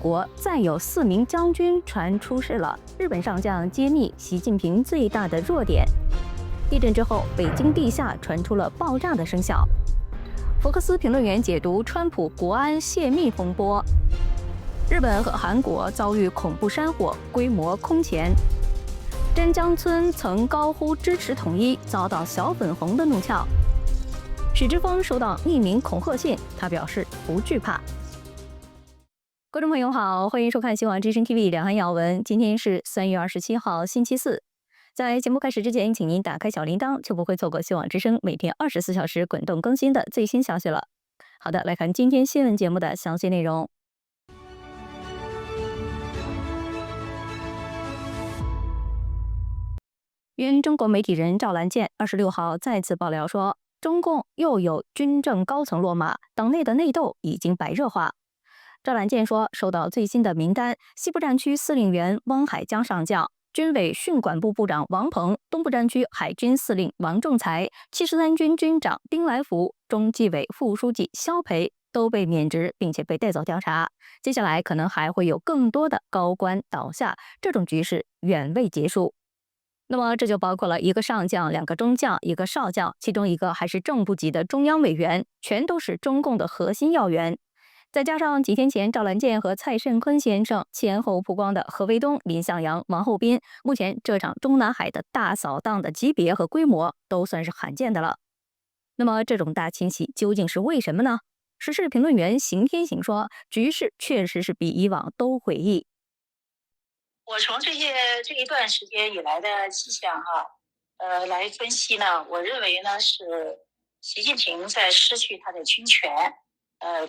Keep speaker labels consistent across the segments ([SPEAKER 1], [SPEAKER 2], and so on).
[SPEAKER 1] 国再有4名将军传出事了。日本上将揭秘习近平最大的弱点。地震之后，北京地下传出了爆炸的声响。福克斯评论员解读川普国安泄密风波。日本和韩国遭遇恐怖山火，规模空前。真江村曾高呼支持统一，遭到小粉红的怒呛。许志峰收到匿名恐吓信，他表示不惧怕。观众朋友好，欢迎收看新华之声 TV 两岸要闻。今天是3月27号，星期四。在节目开始之前，请您打开小铃铛，就不会错过新华之声每天24小时滚动更新的最新消息了。好的，来看今天新闻节目的详细内容。原中国媒体人赵兰健26号再次爆料说，中共又有军政高层落马，党内的内斗已经白热化。赵兰健说，收到最新的名单，西部战区司令员汪海江上将、军委训管部部长王鹏、东部战区海军司令王仲才、73军军长丁来福、中纪委副书记肖培都被免职，并且被带走调查。接下来可能还会有更多的高官倒下，这种局势远未结束。那么这就包括了1个上将、2个中将、1个少将，其中1个还是正部级的中央委员，全都是中共的核心要员。再加上几天前赵兰健和蔡慎坤先生前后曝光的何卫东、林向阳、王厚斌，目前这场中南海的大扫荡的级别和规模都算是罕见的了。那么这种大清洗究竟是为什么呢？时事评论员邢天行说，局势确实是比以往都诡异。
[SPEAKER 2] 我从这一段时间以来的迹象来分析呢，我认为呢是习近平在失去他的军权，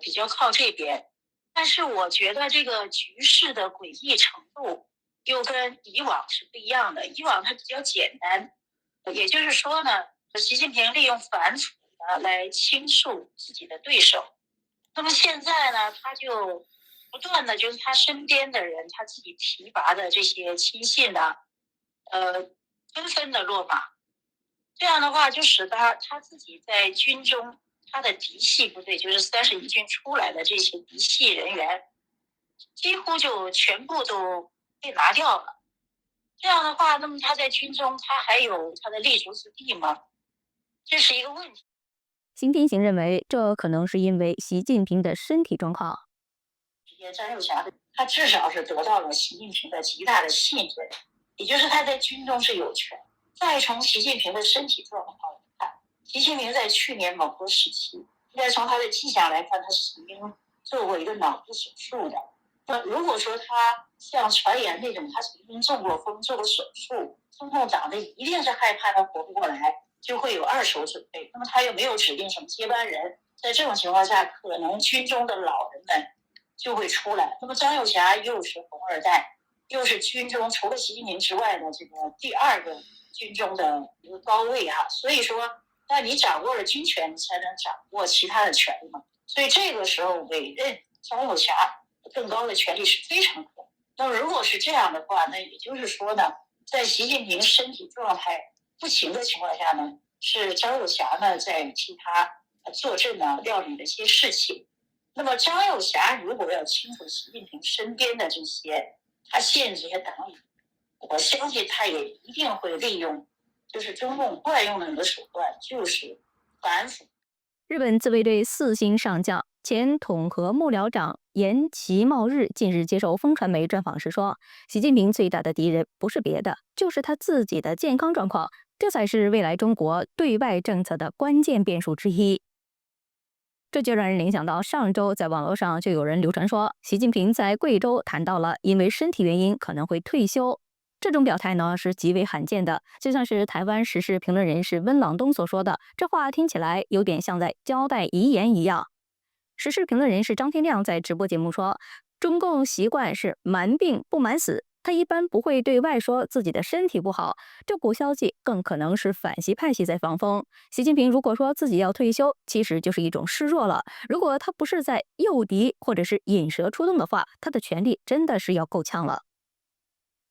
[SPEAKER 2] 比较靠这边。但是我觉得这个局势的诡异程度又跟以往是不一样的。以往它比较简单，也就是说呢，习近平利用反腐呢来倾诉自己的对手。那么现在呢，他就不断的就是他身边的人，他自己提拔的这些亲信呢，纷纷的落马。这样的话，就使得他自己在军中，他的嫡系部队，就是31军出来的这些嫡系人员，几乎就全部都被拿掉了。这样的话，那么他在军中，他还有他的立足之地吗？这是一个问题。
[SPEAKER 1] 邢天行认为，这可能是因为习近平的身体状况。
[SPEAKER 2] 张又侠他至少是得到了习近平的极大的信任，也就是他在军中是有权。再从习近平的身体状况来看，习近平在去年某个时期，应该从他的迹象来看，他是曾经做过一个脑部手术的。那如果说他像传言那种，他曾经中过风、做过手术，中共党的一定是害怕他活不过来，就会有2手准备。那么他又没有指定什么接班人，在这种情况下，可能军中的老人们就会出来。那么张又侠又是红二代，又是军中除了习近平之外的这个第2个军中的一个高位所以说，那你掌握了军权，你才能掌握其他的权利嘛。所以这个时候委任张又侠更高的权力是非常可能。那么如果是这样的话，那也就是说呢，在习近平身体状态不行的情况下呢，是张又侠呢在替他坐镇呢料理的一些事情。那么张又侠如果要清楚习近平身边的这些他现这些党羽，我相信他也一定会利用就是中共惯用的一个手段，就是反腐。
[SPEAKER 1] 日本自卫队4星上将、前统合幕僚长岩崎茂日近日接受风传媒专访时说，习近平最大的敌人不是别的，就是他自己的健康状况，这才是未来中国对外政策的关键变数之一。这就让人联想到上周在网络上就有人流传说，习近平在贵州谈到了因为身体原因可能会退休。这种表态呢是极为罕见的，就像是台湾时事评论人士温朗东所说的，这话听起来有点像在交代遗言一样。时事评论人士张天亮在直播节目说，中共习惯是瞒病不瞒死，他一般不会对外说自己的身体不好，这股消息更可能是反习派系在放风。习近平如果说自己要退休，其实就是一种示弱了。如果他不是在诱敌或者是引蛇出洞的话，他的权力真的是要够呛了。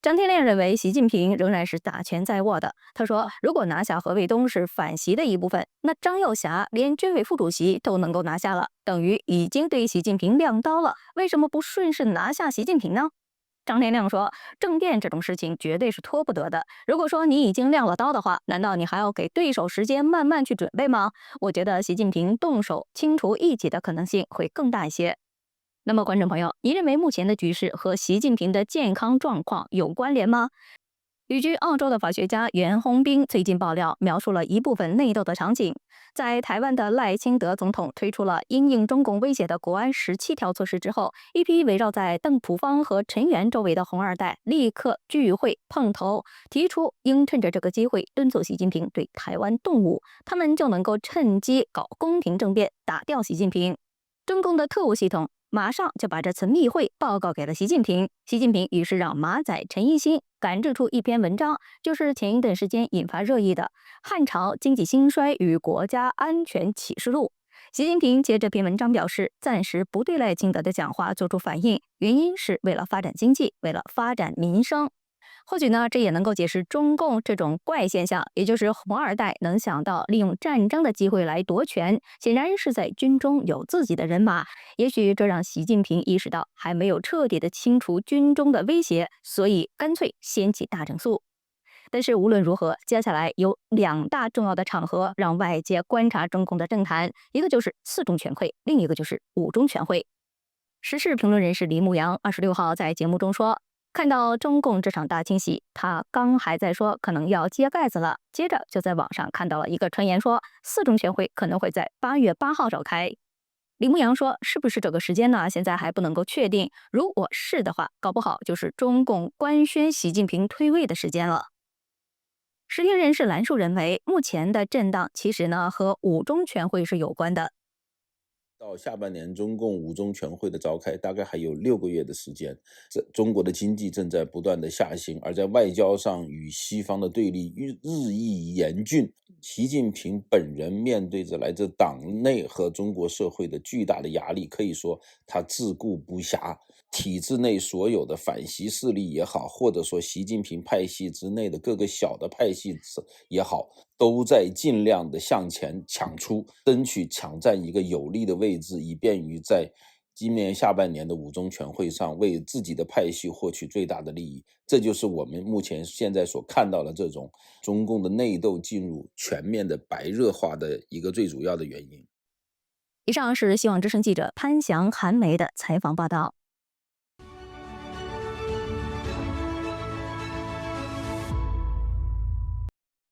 [SPEAKER 1] 张天亮认为习近平仍然是大权在握的。他说，如果拿下河北东是反习的一部分，那张又侠连军委副主席都能够拿下了，等于已经对习近平亮刀了，为什么不顺势拿下习近平呢？张天亮说，政变这种事情绝对是拖不得的。如果说你已经亮了刀的话，难道你还要给对手时间慢慢去准备吗？我觉得习近平动手清除异己的可能性会更大一些。那么，观众朋友，您认为目前的局势和习近平的健康状况有关联吗？旅居澳洲的法学家袁宏斌最近爆料，描述了一部分内斗的场景。在台湾的赖清德总统推出了因应中共威胁的国安17条措施之后，一批围绕在邓朴方和陈元周围的红二代立刻聚会碰头，提出应趁着这个机会敦促习近平对台湾动武，他们就能够趁机搞宫廷政变，打掉习近平。中共的特务系统马上就把这次密会报告给了习近平，习近平于是让马仔陈一新赶制出一篇文章，就是前一段时间引发热议的《汉朝经济兴衰与国家安全启示录》。习近平借这篇文章表示，暂时不对赖清德的讲话做出反应，原因是为了发展经济，为了发展民生。或许呢，这也能够解释中共这种怪现象，也就是红二代能想到利用战争的机会来夺权，显然是在军中有自己的人马。也许这让习近平意识到还没有彻底的清除军中的威胁，所以干脆掀起大整肃。但是无论如何，接下来有2大重要的场合让外界观察中共的政坛，一个就是4中全会，另一个就是5中全会。时事评论人士李牧阳26号在节目中说，看到中共这场大清洗，他刚还在说可能要揭盖子了，接着就在网上看到了一个传言说4中全会可能会在8月8号召开。李牧阳说，是不是这个时间呢？现在还不能够确定。如果是的话，搞不好就是中共官宣习近平退位的时间了。时评人士兰树认为，目前的震荡其实呢和5中全会是有关的。
[SPEAKER 3] 到下半年中共5中全会的召开，大概还有6个月的时间。中国的经济正在不断的下行，而在外交上与西方的对立日益严峻。习近平本人面对着来自党内和中国社会的巨大的压力，可以说他自顾不暇。体制内所有的反习势力也好，或者说习近平派系之内的各个小的派系也好，都在尽量的向前抢出，争取抢占一个有利的位置，以便于在今年下半年的5中全会上为自己的派系获取最大的利益。这就是我们目前现在所看到的这种中共的内斗进入全面的白热化的一个最主要的原因。
[SPEAKER 1] 以上是希望之声记者潘翔、韩梅的采访报道。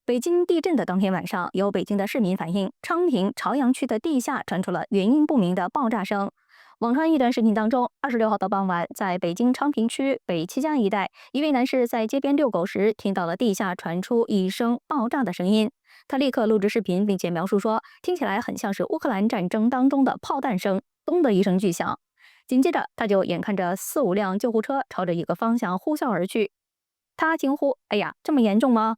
[SPEAKER 1] 北京地震的当天晚上，有北京的市民反映，昌平朝阳区的地下传出了原因不明的爆炸声。网传一段视频当中，26号的傍晚，在北京昌平区北七江一带，一位男士在街边遛狗时，听到了地下传出一声爆炸的声音。他立刻录制视频，并且描述说，听起来很像是乌克兰战争当中的炮弹声，咚的一声巨响。紧接着，他就眼看着4、5辆救护车朝着一个方向呼啸而去。他惊呼：“哎呀，这么严重吗？”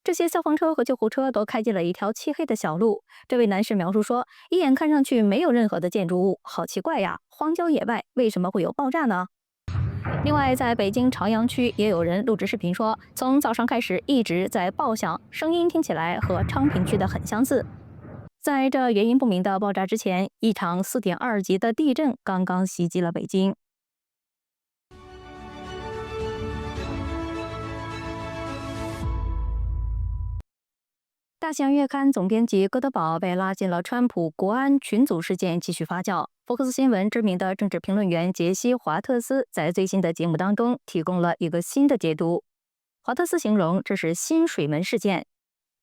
[SPEAKER 1] 这些消防车和救护车都开进了一条漆黑的小路。这位男士描述说，一眼看上去没有任何的建筑物，好奇怪呀，荒郊野外为什么会有爆炸呢？另外，在北京朝阳区也有人录制视频说，从早上开始一直在爆响，声音听起来和昌平区的很相似。在这原因不明的爆炸之前，一场4.2级的地震刚刚袭击了北京。大西洋月刊总编辑戈德堡被拉进了川普国安群组事件继续发酵。福克斯新闻知名的政治评论员杰西·华特斯在最新的节目当中提供了一个新的解读。华特斯形容这是新水门事件。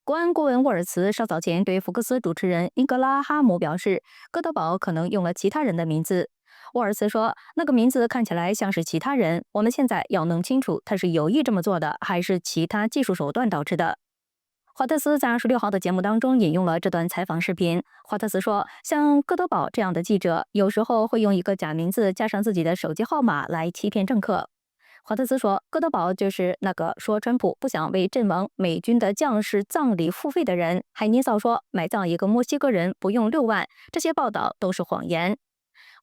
[SPEAKER 1] 国安顾问沃尔茨稍早前对福克斯主持人英格拉哈姆表示，戈德堡可能用了其他人的名字。沃尔茨说，那个名字看起来像是其他人，我们现在要弄清楚他是有意这么做的，还是其他技术手段导致的。华特斯在26号的节目当中引用了这段采访视频。华特斯说，像戈德堡这样的记者，有时候会用一个假名字加上自己的手机号码来欺骗政客。华特斯说，戈德堡就是那个说川普不想为阵亡美军的将士葬礼付费的人，还捏造说埋葬一个墨西哥人不用6万，这些报道都是谎言。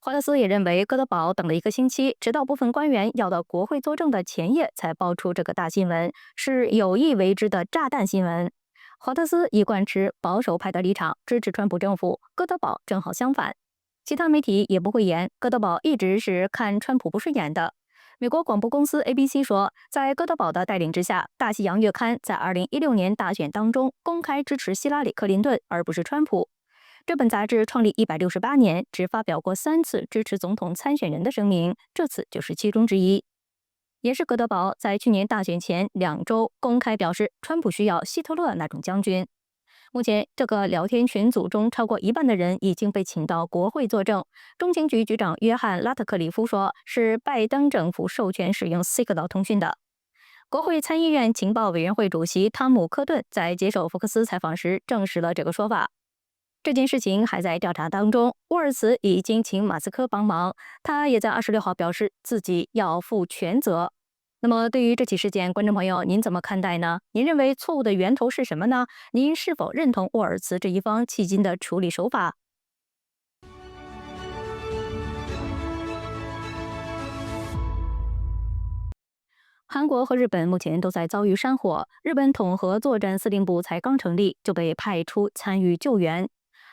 [SPEAKER 1] 华特斯也认为，哥德堡等了1个星期，直到部分官员要到国会作证的前夜才爆出这个大新闻，是有意为之的炸弹新闻。华特斯一贯持保守派的立场，支持川普政府，哥德堡正好相反。其他媒体也不会言，哥德堡一直是看川普不顺眼的。美国广播公司 ABC 说，在哥德堡的带领之下，大西洋月刊在2016年大选当中公开支持希拉里·克林顿，而不是川普。这本杂志创立168年，只发表过3次支持总统参选人的声明，这次就是其中之一。也是哥德堡在去年大选前2周公开表示，川普需要希特勒那种将军。目前，这个聊天群组中超过1半的人已经被请到国会作证。中情局局长约翰·拉特克里夫说，是拜登政府授权使用 Signal 通讯的。国会参议院情报委员会主席汤姆·科顿在接受福克斯采访时证实了这个说法。这件事情还在调查当中，沃尔茨已经请马斯克帮忙，他也在26号表示自己要负全责。那么对于这起事件，观众朋友您怎么看待呢？您认为错误的源头是什么呢？您是否认同沃尔茨这一方迄今的处理手法？韩国和日本目前都在遭遇山火，日本统合作战司令部才刚成立就被派出参与救援。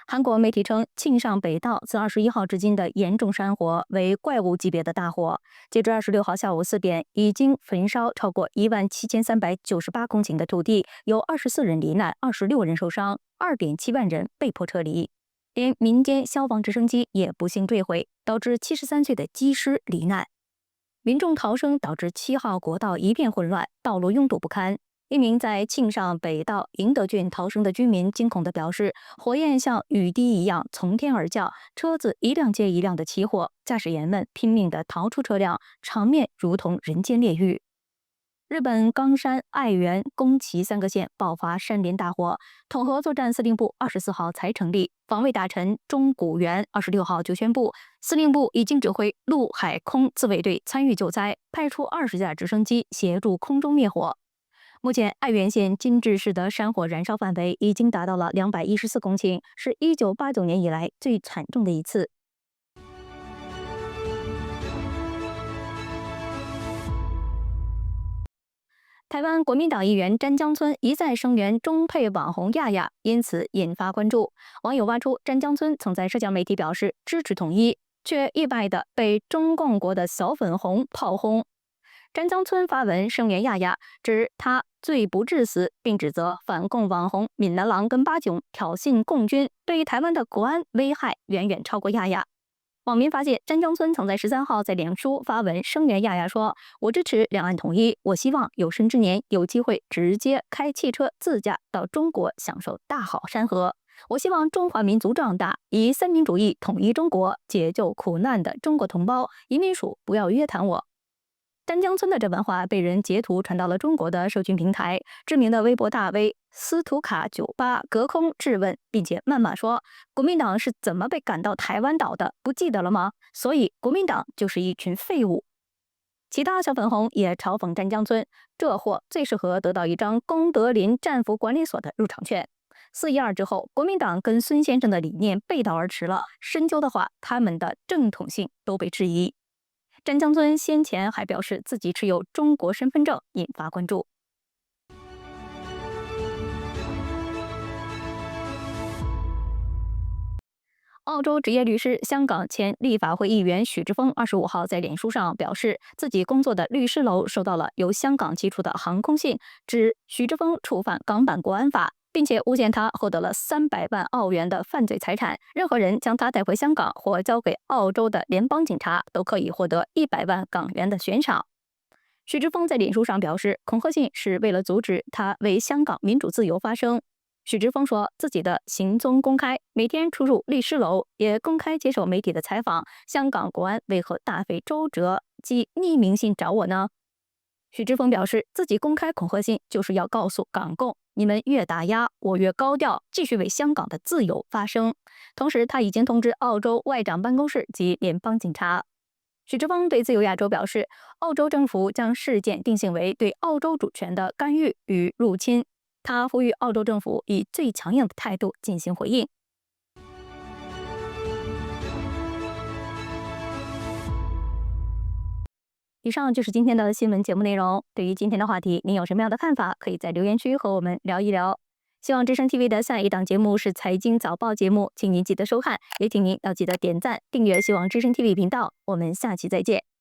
[SPEAKER 1] 韩国媒体称，庆尚北道自21号至今的严重山火为怪物级别的大火，截至26号下午4点，已经焚烧超过17398公顷的土地，有24人罹难，26人受伤，2.7万人被迫撤离。连民间消防直升机也不幸坠毁，导致73岁的机师罹难。民众逃生导致7号国道一片混乱，道路拥堵不堪。一名在庆尚北道迎德郡逃生的居民惊恐地表示，火焰像雨滴一样从天而降，车子一辆接一辆的起火，驾驶员们拼命地逃出车辆，场面如同人间炼狱。日本冈山、爱媛、宫崎3个县爆发山林大火，统合作战司令部24号才成立。防卫大臣中谷元26号就宣布，司令部已经指挥陆海空自卫队参与救灾，派出20架直升机协助空中灭火。目前，爱媛县金治市的山火燃烧范围已经达到了214公顷，是1989年以来最惨重的一次。台湾国民党议员詹江村一再声援中配网红亚亚，因此引发关注。网友挖出詹江村曾在社交媒体表示支持统一，却意外地被中共国的小粉红炮轰。詹江村发文声援亚亚，指他罪不至死，并指责反共网红闽南郎跟巴囧挑衅共军，对台湾的国安危害远远超过亚亚。网民发现，詹江村曾在13号在脸书发文声援亚亚说：“我支持两岸统一，我希望有生之年有机会直接开汽车自驾到中国享受大好山河。我希望中华民族壮大，以三民主义统一中国，解救苦难的中国同胞。移民署不要约谈我。”詹江村的这番话被人截图传到了中国的社群平台，知名的微博大 V 斯图卡98隔空质问，并且谩骂说：“国民党是怎么被赶到台湾岛的？不记得了吗？所以国民党就是一群废物。”其他小粉红也嘲讽詹江村，这货最适合得到一张功德林战俘管理所的入场券。4.12之后，国民党跟孙先生的理念背道而驰了，深究的话，他们的正统性都被质疑。詹江村先前还表示自己持有中国身份证，引发关注。澳洲职业律师、香港前立法会议员许志峰25号在脸书上表示，自己工作的律师楼收到了由香港寄出的航空信，指许志峰触犯港版国安法，并且诬陷他获得了300万澳元的犯罪财产。任何人将他带回香港或交给澳洲的联邦警察，都可以获得100万港元的悬赏。许志峰在脸书上表示，恐吓信是为了阻止他为香港民主自由发声。许志峰说，自己的行踪公开，每天出入律师楼，也公开接受媒体的采访。香港国安为何大费周折寄匿名信找我呢？许志峰表示，自己公开恐吓信就是要告诉港共，你们越打压，我越高调，继续为香港的自由发声。同时，他已经通知澳洲外长办公室及联邦警察。许志峰对自由亚洲表示，澳洲政府将事件定性为对澳洲主权的干预与入侵。他呼吁澳洲政府以最强硬的态度进行回应。以上就是今天的新闻节目内容。对于今天的话题，您有什么样的看法？可以在留言区和我们聊一聊。希望之声 TV 的下一档节目是财经早报节目，请您记得收看，也请您要记得点赞、订阅希望之声 TV 频道。我们下期再见。